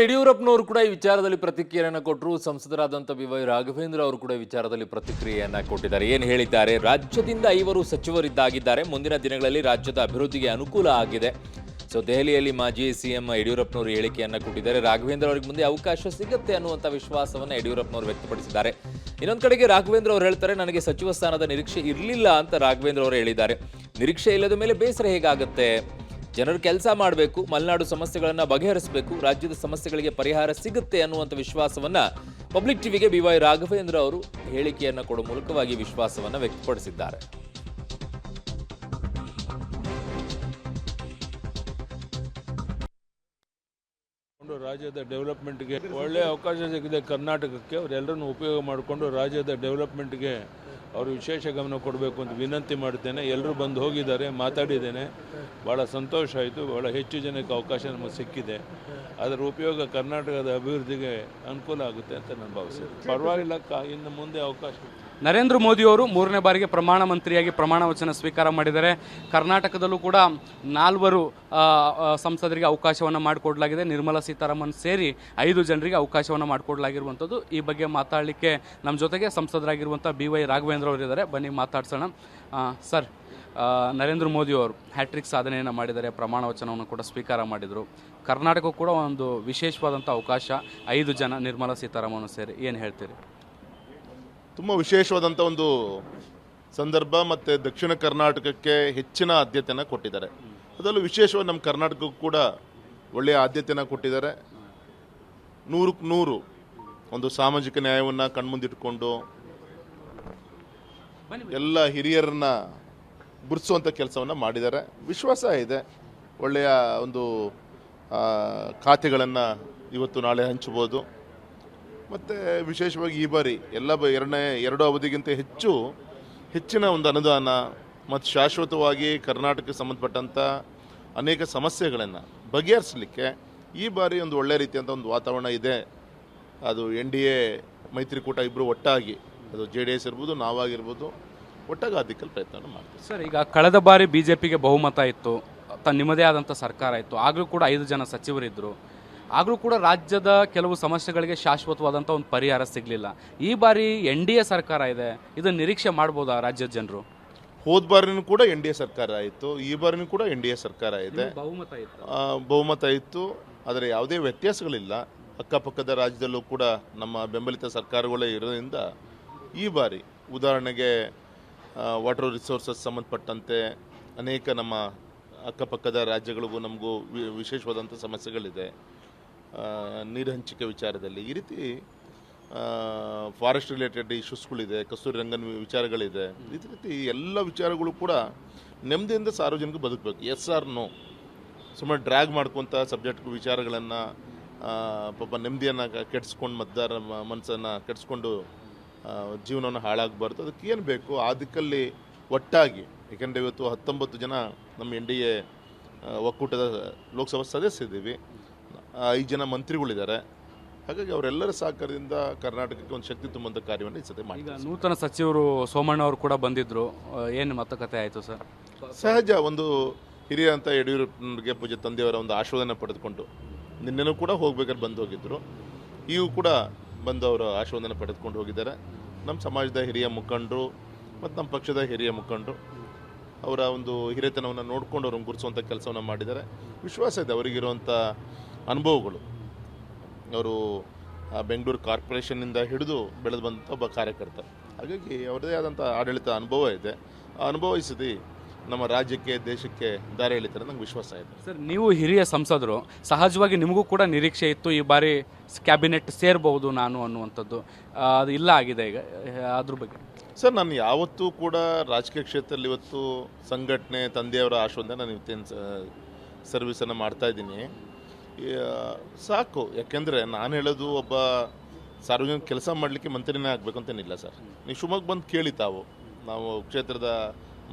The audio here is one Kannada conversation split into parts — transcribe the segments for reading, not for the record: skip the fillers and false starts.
ಯಡಿಯೂರಪ್ಪನವರು ಕೂಡ ಈ ವಿಚಾರದಲ್ಲಿ ಪ್ರತಿಕ್ರಿಯೆಯನ್ನು ಕೊಟ್ಟರು. ಸಂಸದರಾದಂಥ BY ರಾಘವೇಂದ್ರ ಅವರು ಕೂಡ ಈ ವಿಚಾರದಲ್ಲಿ ಪ್ರತಿಕ್ರಿಯೆಯನ್ನು ಕೊಟ್ಟಿದ್ದಾರೆ. ಏನು ಹೇಳಿದ್ದಾರೆ? ರಾಜ್ಯದಿಂದ 5 ಸಚಿವರಿದ್ದಾಗಿದ್ದಾರೆ. ಮುಂದಿನ ದಿನಗಳಲ್ಲಿ ರಾಜ್ಯದ ಅಭಿವೃದ್ಧಿಗೆ ಅನುಕೂಲ ಆಗಿದೆ. ಸೊ ದೆಹಲಿಯಲ್ಲಿ ಮಾಜಿ CM ಯಡಿಯೂರಪ್ಪನವರು ಹೇಳಿಕೆಯನ್ನು ಕೊಟ್ಟಿದ್ದಾರೆ. ರಾಘವೇಂದ್ರ ಅವರಿಗೆ ಮುಂದೆ ಅವಕಾಶ ಸಿಗುತ್ತೆ ಅನ್ನುವಂಥ ವಿಶ್ವಾಸವನ್ನು ಯಡಿಯೂರಪ್ಪನವರು ವ್ಯಕ್ತಪಡಿಸಿದ್ದಾರೆ. ಇನ್ನೊಂದು ಕಡೆಗೆ ರಾಘವೇಂದ್ರ ಅವರು ಹೇಳ್ತಾರೆ, ನನಗೆ ಸಚಿವ ಸ್ಥಾನದ ನಿರೀಕ್ಷೆ ಇರಲಿಲ್ಲ ಅಂತ ರಾಘವೇಂದ್ರ ಅವರು ಹೇಳಿದ್ದಾರೆ. ನಿರೀಕ್ಷೆ ಇಲ್ಲದ ಮೇಲೆ ಬೇಸರ ಹೇಗಾಗುತ್ತೆ? ಜನರು ಕೆಲಸ ಮಾಡಬೇಕು, ಮಲೆನಾಡು ಸಮಸ್ಯೆಗಳನ್ನು ಬಗೆಹರಿಸಬೇಕು, ರಾಜ್ಯದ ಸಮಸ್ಯೆಗಳಿಗೆ ಪರಿಹಾರ ಸಿಗುತ್ತೆ ಅನ್ನುವಂಥ ವಿಶ್ವಾಸವನ್ನ ಪಬ್ಲಿಕ್ ಟಿವಿಗೆ BY ರಾಘವೇಂದ್ರ ಅವರು ಹೇಳಿಕೆಯನ್ನು ಕೊಡುವ ಮೂಲಕವಾಗಿ ವಿಶ್ವಾಸವನ್ನು ವ್ಯಕ್ತಪಡಿಸಿದ್ದಾರೆ. ರಾಜ್ಯದ ಡೆವಲಪ್ಮೆಂಟ್ಗೆ ಒಳ್ಳೆಯ ಅವಕಾಶ ಸಿಗಿದೆ. ಕರ್ನಾಟಕಕ್ಕೆ ಅವರೆಲ್ಲರನ್ನು ಉಪಯೋಗ ಮಾಡಿಕೊಂಡು ರಾಜ್ಯದ ಡೆವಲಪ್ಮೆಂಟ್ಗೆ ಅವರು ವಿಶೇಷ ಗಮನ ಕೊಡಬೇಕು ಅಂತ ವಿನಂತಿ ಮಾಡ್ತೇನೆ. ಎಲ್ಲರೂ ಬಂದು ಹೋಗಿದ್ದಾರೆ, ಮಾತಾಡಿದ್ದೇನೆ, ಭಾಳ ಸಂತೋಷ ಆಯಿತು. ಭಾಳ ಹೆಚ್ಚು ಜನಕ್ಕೆ ಅವಕಾಶ ನಮಗೆ ಸಿಕ್ಕಿದೆ. ಅದರ ಉಪಯೋಗ ಕರ್ನಾಟಕದ ಅಭಿವೃದ್ಧಿಗೆ ಅನುಕೂಲ ಆಗುತ್ತೆ ಅಂತ ನಾನು ಭಾವಿಸಿದೆ. ಪರವಾಗಿಲ್ಲ, ಇನ್ನು ಮುಂದೆ ಅವಕಾಶ. ನರೇಂದ್ರ ಮೋದಿ ಅವರು 3ನೇ ಬಾರಿಗೆ ಪ್ರಮಾಣ ಮಂತ್ರಿಯಾಗಿ ಪ್ರಮಾಣ ವಚನ ಸ್ವೀಕಾರ ಮಾಡಿದ್ದಾರೆ. ಕರ್ನಾಟಕದಲ್ಲೂ ಕೂಡ 4 ಸಂಸದರಿಗೆ ಅವಕಾಶವನ್ನು ಮಾಡಿಕೊಡಲಾಗಿದೆ. ನಿರ್ಮಲಾ ಸೀತಾರಾಮನ್ ಸೇರಿ 5 ಜನರಿಗೆ ಅವಕಾಶವನ್ನು ಮಾಡಿಕೊಡಲಾಗಿರುವಂಥದ್ದು. ಈ ಬಗ್ಗೆ ಮಾತಾಡಲಿಕ್ಕೆ ನಮ್ಮ ಜೊತೆಗೆ ಸಂಸದರಾಗಿರುವಂಥ BY ರಾಘವೇಂದ್ರ ಅವರು ಇದ್ದಾರೆ. ಬನ್ನಿ ಮಾತಾಡ್ಸೋಣ. ಸರ್, ನರೇಂದ್ರ ಮೋದಿ ಅವರು ಹ್ಯಾಟ್ರಿಕ್ ಸಾಧನೆಯನ್ನು ಮಾಡಿದ್ದಾರೆ. ಪ್ರಮಾಣ ವಚನವನ್ನು ಕೂಡ ಸ್ವೀಕಾರ ಮಾಡಿದರು. ಕರ್ನಾಟಕ ಕೂಡ ಒಂದು ವಿಶೇಷವಾದಂಥ ಅವಕಾಶ, 5 ಜನ ನಿರ್ಮಲಾ ಸೀತಾರಾಮನ್ ಸೇರಿ. ಏನು ಹೇಳ್ತೀರಿ? ತುಂಬ ವಿಶೇಷವಾದಂಥ ಒಂದು ಸಂದರ್ಭ. ಮತ್ತು ದಕ್ಷಿಣ ಕರ್ನಾಟಕಕ್ಕೆ ಹೆಚ್ಚಿನ ಆದ್ಯತೆಯನ್ನು ಕೊಟ್ಟಿದ್ದಾರೆ. ಅದರಲ್ಲೂ ವಿಶೇಷವಾಗಿ ನಮ್ಮ ಕರ್ನಾಟಕಕ್ಕೂ ಕೂಡ ಒಳ್ಳೆಯ ಆದ್ಯತೆಯನ್ನು ಕೊಟ್ಟಿದ್ದಾರೆ. 100ಕ್ಕೆ 100 ಒಂದು ಸಾಮಾಜಿಕ ನ್ಯಾಯವನ್ನು ಕಣ್ಮುಂದಿಟ್ಕೊಂಡು ಎಲ್ಲ ಹಿರಿಯರನ್ನ ಗುರುತಿಸುವಂಥ ಕೆಲಸವನ್ನು ಮಾಡಿದ್ದಾರೆ. ವಿಶ್ವಾಸ ಇದೆ, ಒಳ್ಳೆಯ ಒಂದು ಖಾತೆಗಳನ್ನು ಇವತ್ತು ನಾಳೆ ಹಂಚ್ಬೋದು. ಮತ್ತು ವಿಶೇಷವಾಗಿ ಈ ಬಾರಿ ಎರಡು ಅವಧಿಗಿಂತ ಹೆಚ್ಚಿನ ಒಂದು ಅನುದಾನ ಮತ್ತು ಶಾಶ್ವತವಾಗಿ ಕರ್ನಾಟಕಕ್ಕೆ ಸಂಬಂಧಪಟ್ಟಂಥ ಅನೇಕ ಸಮಸ್ಯೆಗಳನ್ನು ಬಗೆಹರಿಸಲಿಕ್ಕೆ ಈ ಬಾರಿ ಒಂದು ಒಳ್ಳೆಯ ರೀತಿಯಂಥ ಒಂದು ವಾತಾವರಣ ಇದೆ. ಅದು NDA ಮೈತ್ರಿಕೂಟ ಇಬ್ಬರು ಒಟ್ಟಾಗಿ, ಅದು JDS ಇರ್ಬೋದು, ನಾವಾಗಿರ್ಬೋದು, ಒಟ್ಟಾಗಿ ಅದಕ್ಕೆ ಪ್ರಯತ್ನ ಮಾಡ್ತೀವಿ. ಸರ್, ಈಗ ಕಳೆದ ಬಾರಿ BJPಗೆ ಬಹುಮತ ಇತ್ತು, ನಿಮ್ಮದೇ ಆದಂಥ ಸರ್ಕಾರ ಇತ್ತು. ಆಗಲೂ ಕೂಡ 5 ಜನ ಸಚಿವರಿದ್ದರು. ಆಗಲೂ ಕೂಡ ರಾಜ್ಯದ ಕೆಲವು ಸಮಸ್ಯೆಗಳಿಗೆ ಶಾಶ್ವತವಾದಂಥ ಒಂದು ಪರಿಹಾರ ಸಿಗಲಿಲ್ಲ. ಈ ಬಾರಿ NDA ಸರ್ಕಾರ ಇದೆ, ಇದು ನಿರೀಕ್ಷೆ ಮಾಡ್ಬೋದಾ ರಾಜ್ಯದ ಜನರು? ಹೋದ ಬಾರಿನೂ ಕೂಡ NDA ಸರ್ಕಾರ ಆಯಿತು, ಈ ಬಾರಿನೂ ಕೂಡ NDA ಸರ್ಕಾರ ಇದೆ. ಬಹುಮತ ಇತ್ತು, ಆದರೆ ಯಾವುದೇ ವ್ಯತ್ಯಾಸಗಳಿಲ್ಲ. ಅಕ್ಕಪಕ್ಕದ ರಾಜ್ಯದಲ್ಲೂ ಕೂಡ ನಮ್ಮ ಬೆಂಬಲಿತ ಸರ್ಕಾರಗಳೇ ಇರೋದ್ರಿಂದ ಈ ಬಾರಿ ಉದಾಹರಣೆಗೆ ವಾಟರ್ ರಿಸೋರ್ಸಸ್ ಸಂಬಂಧಪಟ್ಟಂತೆ ಅನೇಕ ನಮ್ಮ ಅಕ್ಕಪಕ್ಕದ ರಾಜ್ಯಗಳಿಗೂ ನಮಗೂ ವಿಶೇಷವಾದಂಥ ಸಮಸ್ಯೆಗಳಿದೆ. ನೀರು ಹಂಚಿಕೆ ವಿಚಾರದಲ್ಲಿ ಈ ರೀತಿ ಫಾರೆಸ್ಟ್ ರಿಲೇಟೆಡ್ ಇಶ್ಯೂಸ್ಗಳಿದೆ, ಕಸ್ತೂರಿ ರಂಗನ್ ವಿಚಾರಗಳಿದೆ. ಈ ರೀತಿ ಎಲ್ಲ ವಿಚಾರಗಳು ಕೂಡ ನೆಮ್ಮದಿಯಿಂದ ಸಾರ್ವಜನಿಕ ಬದುಕಬೇಕು. SR-ನೋ ಸುಮ್ಮನೆ ಡ್ರ್ಯಾಗ್ ಮಾಡ್ಕೊತ ಸಬ್ಜೆಕ್ಟ್ ವಿಚಾರಗಳನ್ನು ಪಾಪ ನೆಮ್ಮದಿಯನ್ನು ಕೆಡಿಸ್ಕೊಂಡು ಮತದಾರ ಮನಸ್ಸನ್ನು ಕೆಡಿಸ್ಕೊಂಡು ಜೀವನವನ್ನು ಹಾಳಾಗಬಾರ್ದು. ಅದಕ್ಕೆ ಏನು ಬೇಕು ಆ ದಿಕ್ಕಲ್ಲಿ ಒಟ್ಟಾಗಿ, ಏಕೆಂದರೆ ಇವತ್ತು 19 ಜನ ನಮ್ಮ NDA ಒಕ್ಕೂಟದ ಲೋಕಸಭಾ ಸದಸ್ಯರಿದ್ದೀವಿ, 5 ಜನ ಮಂತ್ರಿಗಳಿದ್ದಾರೆ. ಹಾಗಾಗಿ ಅವರೆಲ್ಲರ ಸಹಕಾರದಿಂದ ಕರ್ನಾಟಕಕ್ಕೆ ಒಂದು ಶಕ್ತಿ ತುಂಬುವಂಥ ಕಾರ್ಯವನ್ನು ಈ ಸತಿ ಮಾಡಿ. ಈಗ ನೂತನ ಸಚಿವರು ಸೋಮಣ್ಣ ಅವರು ಕೂಡ ಬಂದಿದ್ದರು, ಏನು ಮಾತುಕತೆ ಆಯಿತು ಸರ್? ಸಹಜ, ಒಂದು ಹಿರಿಯ ಅಂತ ಯಡಿಯೂರಪ್ಪನಿಗೆ ಪೂಜೆ ತಂದೆಯವರ ಒಂದು ಆಶೀರ್ವಾದನ ಪಡೆದುಕೊಂಡು ನಿನ್ನೆನೂ ಕೂಡ ಹೋಗ್ಬೇಕಾದ್ರೆ ಬಂದು ಹೋಗಿದ್ದರು. ಈಗ ಕೂಡ ಬಂದು ಅವರ ಆಶೀರ್ವಾದನ ಪಡೆದುಕೊಂಡು ಹೋಗಿದ್ದಾರೆ. ನಮ್ಮ ಸಮಾಜದ ಹಿರಿಯ ಮುಖಂಡರು ಮತ್ತು ನಮ್ಮ ಪಕ್ಷದ ಹಿರಿಯ ಮುಖಂಡರು ಅವರ ಒಂದು ಹಿರಿಯತನವನ್ನು ನೋಡಿಕೊಂಡು ಅವ್ರನ್ನ ಗುರುತಿಸುವಂಥ ಕೆಲಸವನ್ನು ಮಾಡಿದ್ದಾರೆ. ವಿಶ್ವಾಸ ಇದೆ ಅವರಿಗಿರುವಂಥ ಅನುಭವಗಳು. ಅವರು ಬೆಂಗಳೂರು ಕಾರ್ಪೊರೇಷನ್ನಿಂದ ಹಿಡಿದು ಬೆಳೆದು ಬಂದಂಥ ಒಬ್ಬ ಕಾರ್ಯಕರ್ತ. ಹಾಗಾಗಿ ಅವರದೇ ಆದಂಥ ಆಡಳಿತ ಅನುಭವ ಇದೆ. ಆ ಅನುಭವಿಸಿದ ನಮ್ಮ ರಾಜ್ಯಕ್ಕೆ, ದೇಶಕ್ಕೆ ದಾರಿ ಎಳಿತಾರೆ ನಂಗೆ ವಿಶ್ವಾಸ ಇದೆ. ಸರ್, ನೀವು ಹಿರಿಯ ಸಂಸದರು, ಸಹಜವಾಗಿ ನಿಮಗೂ ಕೂಡ ನಿರೀಕ್ಷೆ ಇತ್ತು ಈ ಬಾರಿ ಕ್ಯಾಬಿನೆಟ್ ಸೇರ್ಬೋದು ನಾನು ಅನ್ನುವಂಥದ್ದು. ಅದು ಇಲ್ಲ ಆಗಿದೆ ಈಗ, ಅದ್ರ ಬಗ್ಗೆ ಸರ್? ನಾನು ಯಾವತ್ತೂ ಕೂಡ ರಾಜಕೀಯ ಕ್ಷೇತ್ರದಲ್ಲಿ ಇವತ್ತು ಸಂಘಟನೆ, ತಂದೆಯವರ ಆಶೀರ್ವಾದ ನಾನು ಇವತ್ತೇನು ಸರ್ವಿಸನ್ನು ಮಾಡ್ತಾಯಿದ್ದೀನಿ. ಸಾಕು. ಯಾಕೆಂದರೆ ನಾನು ಹೇಳೋದು, ಒಬ್ಬ ಸಾರ್ವಜನಿಕ ಕೆಲಸ ಮಾಡಲಿಕ್ಕೆ ಮಂತ್ರಿನೇ ಆಗಬೇಕು ಅಂತೇನಿಲ್ಲ ಸರ್. ನೀವು ಶಿವಮೊಗ್ಗ ಬಂದು ಕೇಳಿ ತಾವು, ನಾವು ಕ್ಷೇತ್ರದ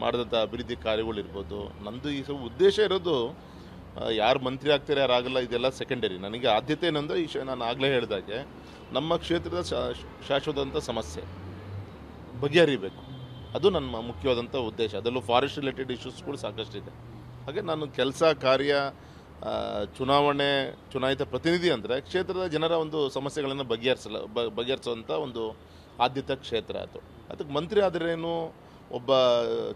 ಮಾಡಿದಂಥ ಅಭಿವೃದ್ಧಿ ಕಾರ್ಯಗಳಿರ್ಬೋದು. ನಂದು ಈ ಸ್ವಲ್ಪ ಉದ್ದೇಶ ಇರೋದು ಯಾರು ಮಂತ್ರಿ ಆಗ್ತಾರೆ ಯಾರು ಆಗಲ್ಲ ಇದೆಲ್ಲ ಸೆಕೆಂಡರಿ. ನನಗೆ ಆದ್ಯತೆ ಏನಂದರೆ ನಾನು ಆಗಲೇ ಹೇಳಿದಾಗೆ ನಮ್ಮ ಕ್ಷೇತ್ರದ ಶಾಶ್ವತವಂಥ ಸಮಸ್ಯೆ ಬಗೆಹರಿಬೇಕು. ಅದು ನನ್ನ ಮುಖ್ಯವಾದಂಥ ಉದ್ದೇಶ. ಅದರಲ್ಲೂ ಫಾರೆಸ್ಟ್ ರಿಲೇಟೆಡ್ ಇಶ್ಯೂಸ್ಗಳು ಸಾಕಷ್ಟಿದೆ. ಹಾಗೆ ನಾನು ಕೆಲಸ ಕಾರ್ಯ ಚುನಾಯಿತ ಪ್ರತಿನಿಧಿ ಅಂದರೆ ಕ್ಷೇತ್ರದ ಜನರ ಒಂದು ಸಮಸ್ಯೆಗಳನ್ನು ಬಗೆಹರಿಸುವಂಥ ಒಂದು ಆದ್ಯತಾ ಕ್ಷೇತ್ರ ಅದು. ಅದಕ್ಕೆ ಮಂತ್ರಿ ಆದರೇನು, ಒಬ್ಬ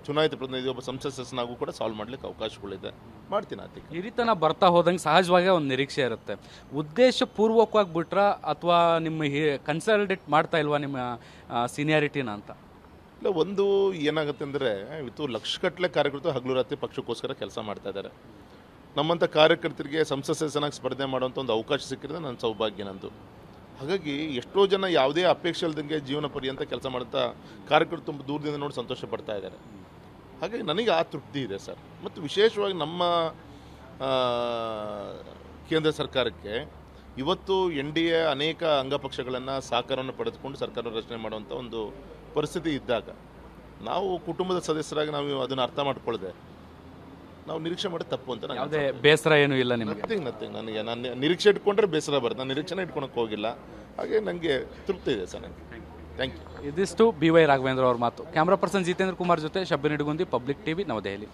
ಚುನಾಯಿತ ಪ್ರತಿನಿಧಿ, ಒಬ್ಬ ಸಂಸತ್ ಸದಸ್ಯನಾಗೂ ಕೂಡ ಸಾಲ್ವ್ ಮಾಡಲಿಕ್ಕೆ ಅವಕಾಶಗಳಿದೆ, ಮಾಡ್ತೀನಿ ಅದಕ್ಕೆ. ಹಿರಿತನ ಬರ್ತಾ ಹೋದಂಗೆ ಸಹಜವಾಗಿ ಒಂದು ನಿರೀಕ್ಷೆ ಇರುತ್ತೆ. ಉದ್ದೇಶ ಪೂರ್ವಕವಾಗಿ ಬಿಟ್ರ ಅಥವಾ ನಿಮ್ಮ ಕನ್ಸಲ್ಟೇಟ್ ಮಾಡ್ತಾ ಇಲ್ವಾ ನಿಮ್ಮ ಸೀನಿಯಾರಿಟಿನ ಅಂತ? ಇಲ್ಲ, ಒಂದು ಏನಾಗುತ್ತೆ ಅಂದರೆ ಇವತ್ತು ಲಕ್ಷಗಟ್ಟಲೆ ಕಾರ್ಯಕರ್ತರು ಹಗಲು ರಾತ್ರಿ ಪಕ್ಷಕ್ಕೋಸ್ಕರ ಕೆಲಸ ಮಾಡ್ತಾ ಇದ್ದಾರೆ. ನಮ್ಮಂಥ ಕಾರ್ಯಕರ್ತರಿಗೆ ಸಂಸತ್ ಸದಸ್ಯನಾಗಿ ಸ್ಪರ್ಧೆ ಮಾಡುವಂಥ ಒಂದು ಅವಕಾಶ ಸಿಕ್ಕಿದ್ರೆ ನನ್ನ ಸೌಭಾಗ್ಯ ನಂದು. ಹಾಗಾಗಿ ಎಷ್ಟೋ ಜನ ಯಾವುದೇ ಅಪೇಕ್ಷೆ ಇಲ್ಲದಂಗೆ ಜೀವನ ಪರ್ಯಂತ ಕೆಲಸ ಮಾಡ್ತಾ ಕಾರ್ಯಕರ್ತರು ತುಂಬ ದೂರದಿಂದ ನೋಡಿ ಸಂತೋಷ ಪಡ್ತಾ ಇದ್ದಾರೆ. ಹಾಗಾಗಿ ನನಗೆ ಆ ತೃಪ್ತಿ ಇದೆ ಸರ್. ಮತ್ತು ವಿಶೇಷವಾಗಿ ನಮ್ಮ ಕೇಂದ್ರ ಸರ್ಕಾರಕ್ಕೆ ಇವತ್ತು NDA ಅನೇಕ ಅಂಗಪಕ್ಷಗಳನ್ನು ಸಹಕಾರವನ್ನು ಪಡೆದುಕೊಂಡು ಸರ್ಕಾರ ರಚನೆ ಮಾಡುವಂಥ ಒಂದು ಪರಿಸ್ಥಿತಿ ಇದ್ದಾಗ ನಾವು ಕುಟುಂಬದ ಸದಸ್ಯರಾಗಿ ನಾವು ಅದನ್ನು ಅರ್ಥ ಮಾಡ್ಕೊಳ್ಳದೆ ನಾವು ನಿರೀಕ್ಷೆ ಮಾಡೋದು ತಪ್ಪು ಅಂತ ನನಗೆ ಯಾವುದೇ ಬೇಸರ ಏನೂ ಇಲ್ಲ ನಿಮಗೆ? ನಥಿಂಗ್. ನನಗೆ ನಾನು ನಿರೀಕ್ಷೆ ಇಟ್ಕೊಂಡ್ರೆ ಬೇಸರ ಬರುತ್ತೆ. ನಾನು ನಿರೀಕ್ಷೆನೇ ಇಟ್ಕೊಳಕ್ಕೆ ಹೋಗಿಲ್ಲ. ಹಾಗೆ ನನಗೆ ತೃಪ್ತಿ ಇದೆ ಸರ್. ನನಗೆ ಥ್ಯಾಂಕ್ ಯು. ಇದಿಷ್ಟು BY ರಾಘವೇಂದ್ರ ಅವ್ರ ಮಾತು. ಕ್ಯಾಮ್ರಾ ಪರ್ಸನ್ ಜಿತೇಂದ್ರ ಕುಮಾರ್ ಜೊತೆ ಶಬ್ಬೀರ್ ನಿಡಗುಂದಿ, ಪಬ್ಲಿಕ್ TV, ನವದೆಹಲಿ.